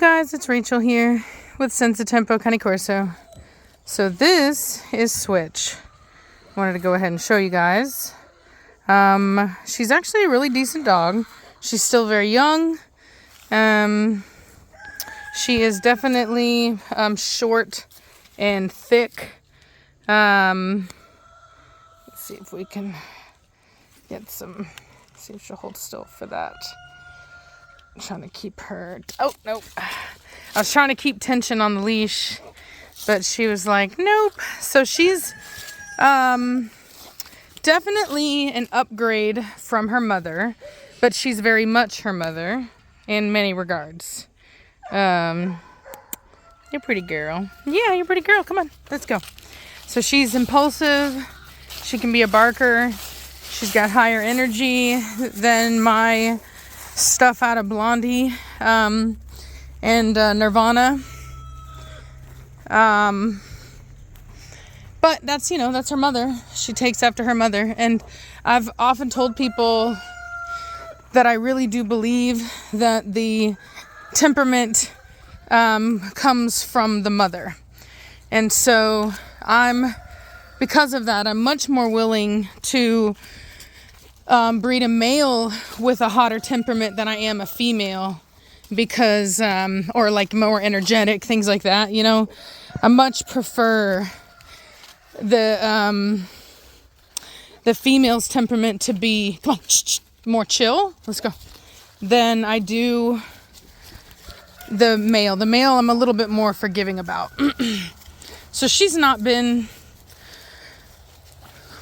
guys, it's Rachel here with Senza Cane Corso. So this is Switch. I wanted to go ahead and show you guys. She's actually a really decent dog. She's still very young. She is definitely short and thick. Let's see if we can get some, see if she'll hold still for that. I'm trying to keep her, oh, nope. I was trying to keep tension on the leash, but she was like, nope. So she's definitely an upgrade from her mother, but she's very much her mother in many regards. You're a pretty girl. Yeah, you're a pretty girl. Come on, let's go. So she's impulsive. She can be a barker. She's got higher energy than my stuff out of Blondie and Nirvana. But that's, that's her mother. She takes after her mother. And I've often told people that I really do believe that the temperament comes from the mother. And so because of that, I'm much more willing to breed a male with a hotter temperament than I am a female, because or like more energetic, things like that. I much prefer the female's temperament to be more chill. Let's go. Than I do the male. The male I'm a little bit more forgiving about. So she's not been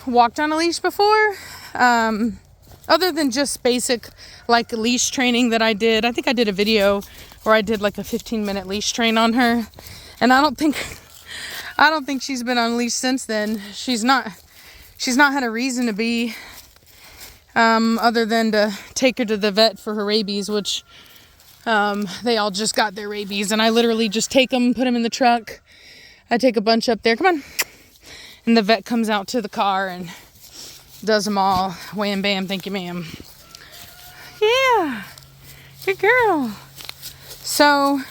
walked on a leash before. Other than just basic like leash training that I did. I think I did a video where I did like a 15-minute leash train on her. And I don't think she's been on leash since then. She's not had a reason to be, other than to take her to the vet for her rabies, which they all just got their rabies, and I literally just take them, put them in the truck. I take a bunch up there. Come on. And the vet comes out to the car and does them all. Wham, bam, thank you, ma'am. Yeah, good girl. So, I'm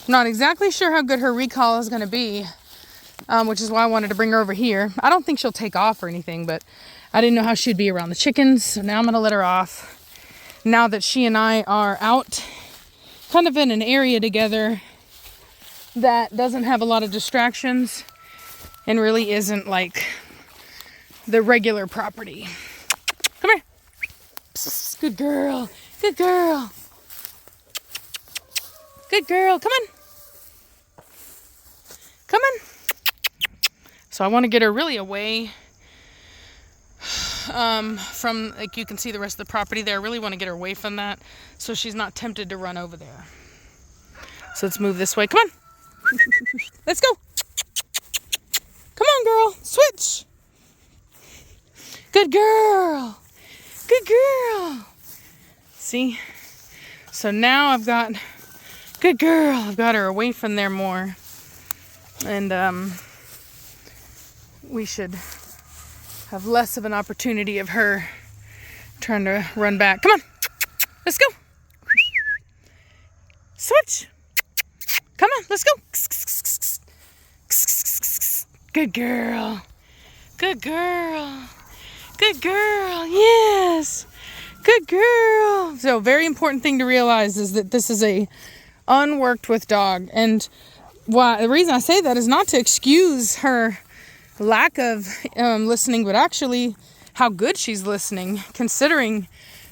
not exactly sure how good her recall is going to be, which is why I wanted to bring her over here. I don't think she'll take off or anything, but I didn't know how she'd be around the chickens, so now I'm going to let her off. Now that she and I are out, kind of in an area together that doesn't have a lot of distractions and really isn't like the regular property. Come here. Psst, good girl. Good girl. Good girl. Come on. Come on. So I want to get her really away from, like, you can see the rest of the property there. I really want to get her away from that so she's not tempted to run over there. So let's move this way. Come on. Let's go. Come on, girl. Switch. Good girl. Good girl. See? So now I've got, good girl. I've got her away from there more. And we should have less of an opportunity of her trying to run back. Come on. Let's go. Switch. Come on. Let's go. Good girl. Good girl. Good girl. Yes. Good girl. So very important thing to realize is that this is a unworked with dog. And the reason I say that is not to excuse her lack of listening, but actually how good she's listening, considering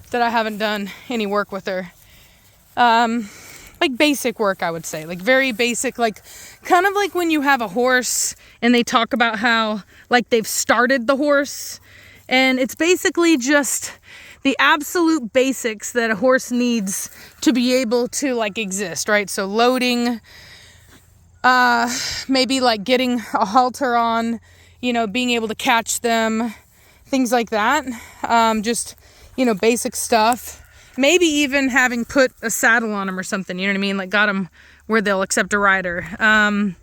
that I haven't done any work with her. Like basic work, I would say, like very basic, like kind of like when you have a horse and they talk about how like they've started the horse, and it's basically just the absolute basics that a horse needs to be able to like exist, right? So loading, maybe like getting a halter on, being able to catch them, things like that. Just, basic stuff. Maybe even having put a saddle on them or something, you know what I mean? Like got them where they'll accept a rider. I'm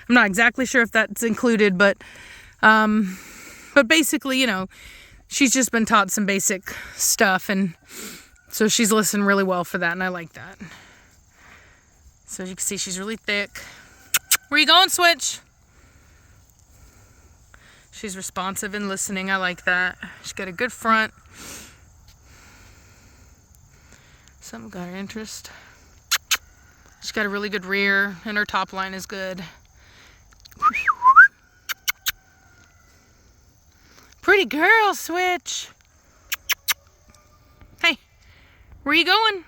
not exactly sure if that's included, but basically, she's just been taught some basic stuff, and so she's listened really well for that, and I like that. So as you can see, she's really thick. Where you going, Switch? She's responsive and listening. I like that. She's got a good front. Something got her interest. She's got a really good rear, and her top line is good. Pretty girl, Switch. Hey, where you going?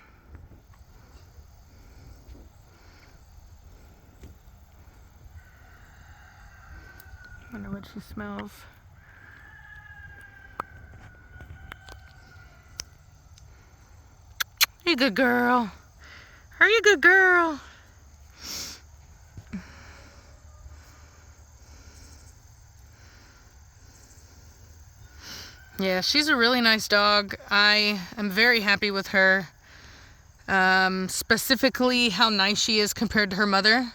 Wonder what she smells. You good girl. Are you a good girl? Yeah, she's a really nice dog. I am very happy with her. Specifically how nice she is compared to her mother.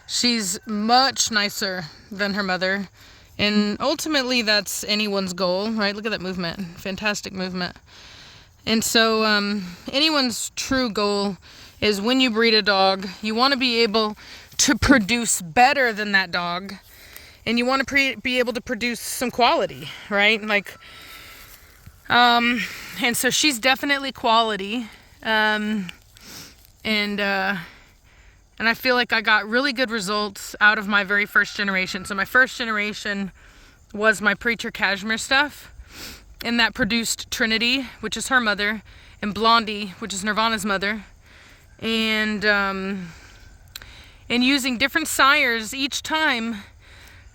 She's much nicer than her mother. And ultimately that's anyone's goal, right? Look at that movement. Fantastic movement. And so anyone's true goal is when you breed a dog, you want to be able to produce better than that dog. And you want to be able to produce some quality, right? Like, and so she's definitely quality. And I feel like I got really good results out of my very first generation. So my first generation was my Preacher Cashmere stuff. And that produced Trinity, which is her mother, and Blondie, which is Nirvana's mother. And using different sires each time,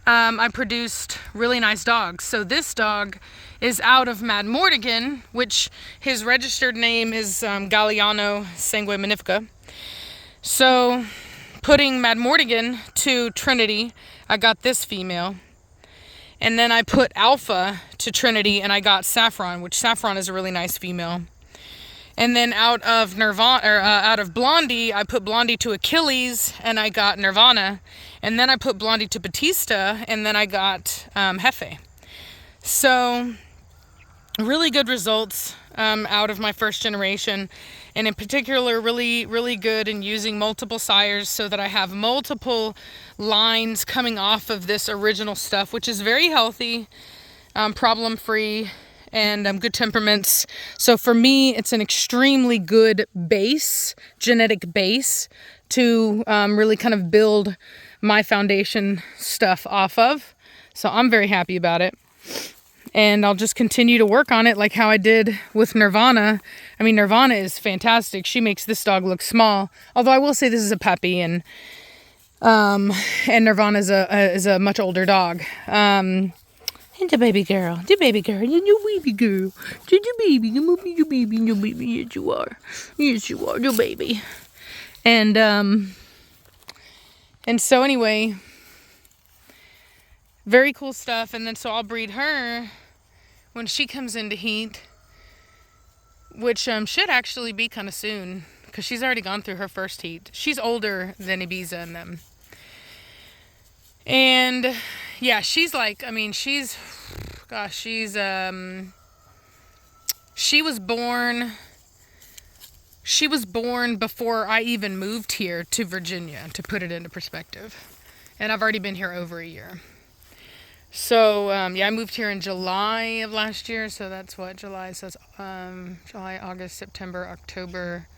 I produced really nice dogs. So this dog is out of Mad Mortigan, which his registered name is Galliano Sangue Magnifica. So putting Mad Mortigan to Trinity, I got this female. And then I put Alpha to Trinity and I got Saffron, which Saffron is a really nice female. And then out of out of Blondie, I put Blondie to Achilles and I got Nirvana. And then I put Blondie to Batista and then I got Hefe. So really good results out of my first generation. And in particular, really, really good in using multiple sires so that I have multiple lines coming off of this original stuff, which is very healthy, problem-free, and good temperaments. So for me, it's an extremely good base, genetic base, to really kind of build my foundation stuff off of. So I'm very happy about it. And I'll just continue to work on it like how I did with Nirvana. I mean, Nirvana is fantastic. She makes this dog look small. Although I will say this is a puppy, and Nirvana is a much older dog. And the baby girl, you baby girl, the baby, yes you are, the baby. And so anyway, very cool stuff. And then so I'll breed her when she comes into heat, which should actually be kind of soon because she's already gone through her first heat. She's older than Ibiza and them. And yeah, she's like, I mean, she was born before I even moved here to Virginia, to put it into perspective. And I've already been here over a year. So, yeah, I moved here in July of last year. So that's what July says, July, August, September, October,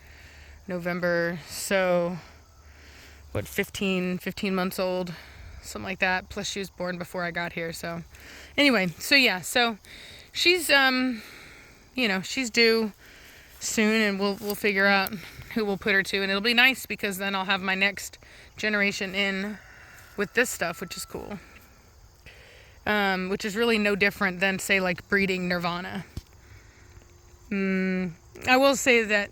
November. So what, 15 months old, something like that. Plus she was born before I got here. So anyway, so yeah, so she's, she's due soon and we'll figure out who we'll put her to. And it'll be nice because then I'll have my next generation in with this stuff, which is cool. Which is really no different than, say, like breeding Nirvana. I will say that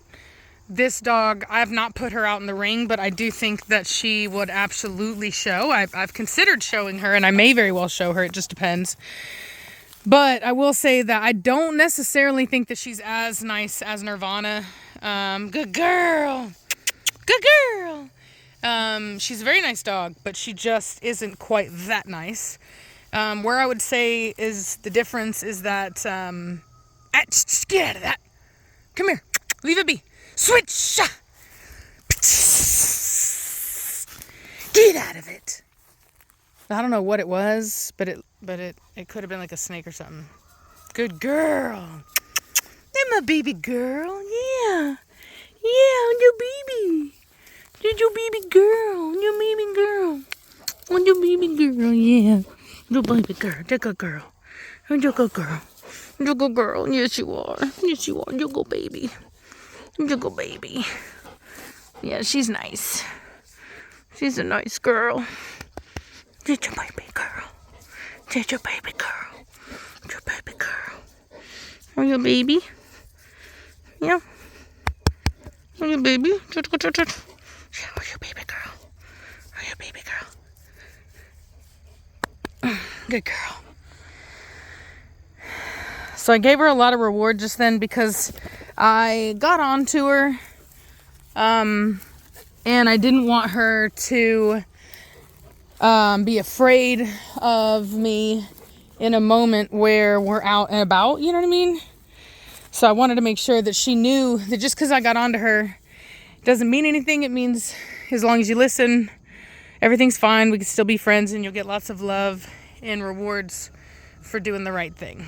this dog, I have not put her out in the ring, but I do think that she would absolutely show. I've considered showing her, and I may very well show her. It just depends. But I will say that I don't necessarily think that she's as nice as Nirvana. Good girl. Good girl. She's a very nice dog, but she just isn't quite that nice. Where I would say is the difference is that, get out of that. Come here. Leave it be. Switch. Get out of it. I don't know what it was, but it could have been like a snake or something. Good girl. That's my baby girl. Yeah. Yeah, your baby. That's your baby girl. Your baby girl. Oh, your baby girl, yeah. Your baby girl. That's a good girl. You're a good girl. You're a good girl. Yes, you are. Yes, you are. You're a good baby. You're a good baby. Yeah, she's nice. She's a nice girl. That's your baby girl. That's your baby girl. That's your baby girl. Are you a baby? Yeah. Are you a baby? Yeah, are you a baby girl? Are you a baby girl? Good girl. So I gave her a lot of reward just then because I got on to her. And I didn't want her to be afraid of me in a moment where we're out and about, you know what I mean? So I wanted to make sure that she knew that just because I got onto her doesn't mean anything. It means as long as you listen, everything's fine. We can still be friends and you'll get lots of love and rewards for doing the right thing.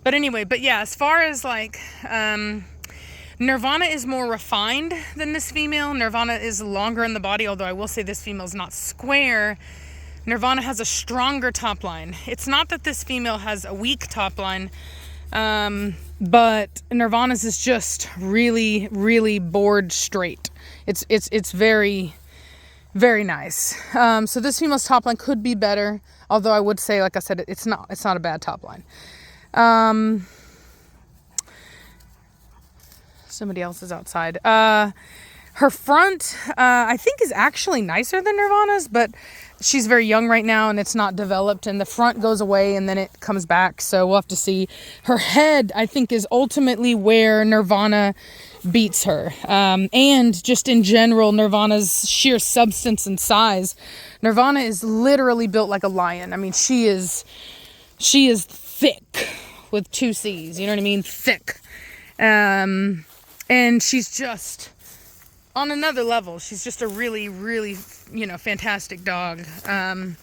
But anyway, yeah, as far as like, Nirvana is more refined than this female. Nirvana is longer in the body, although I will say this female is not square. Nirvana has a stronger top line. It's not that this female has a weak top line, but Nirvana's is just really, really bored straight. It's very, very nice. So this female's top line could be better, although I would say, like I said, it's not a bad top line. Somebody else is outside. Her front, I think, is actually nicer than Nirvana's, but she's very young right now and it's not developed, and the front goes away and then it comes back, so we'll have to see. Her head, I think, is ultimately where Nirvana beats her. And just in general, Nirvana's sheer substance and size. Nirvana is literally built like a lion. I mean, she is thick with 2 C's, you know what I mean? Thick. And she's just on another level. She's just a really, really, fantastic dog. And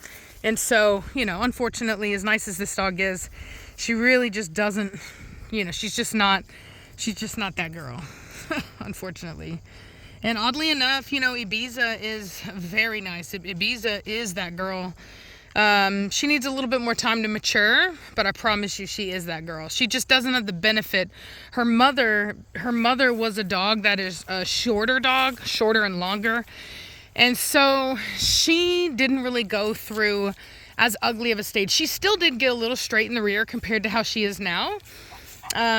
so, unfortunately, as nice as this dog is, she really just doesn't, she's just not that girl, unfortunately. And oddly enough, Ibiza is very nice. Ibiza is that girl. She needs a little bit more time to mature, but I promise you she is that girl. She just doesn't have the benefit. Her mother was a dog that is a shorter dog, shorter and longer. And so she didn't really go through as ugly of a stage. She still did get a little straight in the rear compared to how she is now.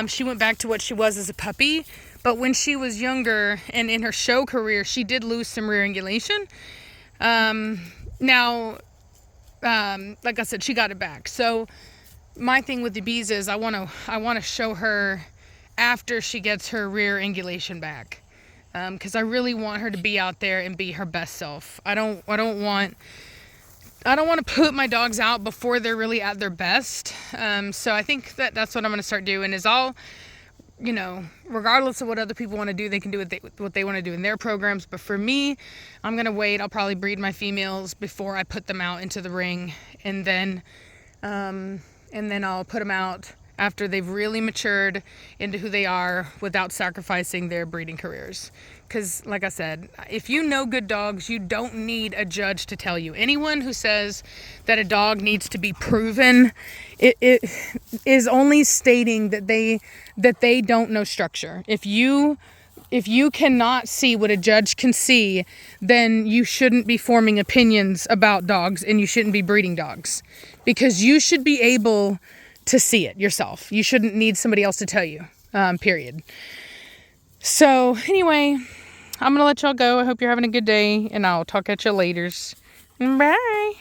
She went back to what she was as a puppy, but when she was younger and in her show career, she did lose some rear angulation. Now, like I said, she got it back. So my thing with the bees is I want to show her after she gets her rear angulation back, because I really want her to be out there and be her best self. I don't want to put my dogs out before they're really at their best. So I think that's what I'm going to start doing is I'll, regardless of what other people want to do, they can do what they want to do in their programs. But for me, I'm going to wait. I'll probably breed my females before I put them out into the ring. And then I'll put them out after they've really matured into who they are without sacrificing their breeding careers. Because, like I said, if you know good dogs, you don't need a judge to tell you. Anyone who says that a dog needs to be proven, it is only stating that they don't know structure. If you cannot see what a judge can see, then you shouldn't be forming opinions about dogs and you shouldn't be breeding dogs, because you should be able to see it yourself. You shouldn't need somebody else to tell you, period. So anyway, I'm going to let y'all go. I hope you're having a good day, and I'll talk at you later. Bye.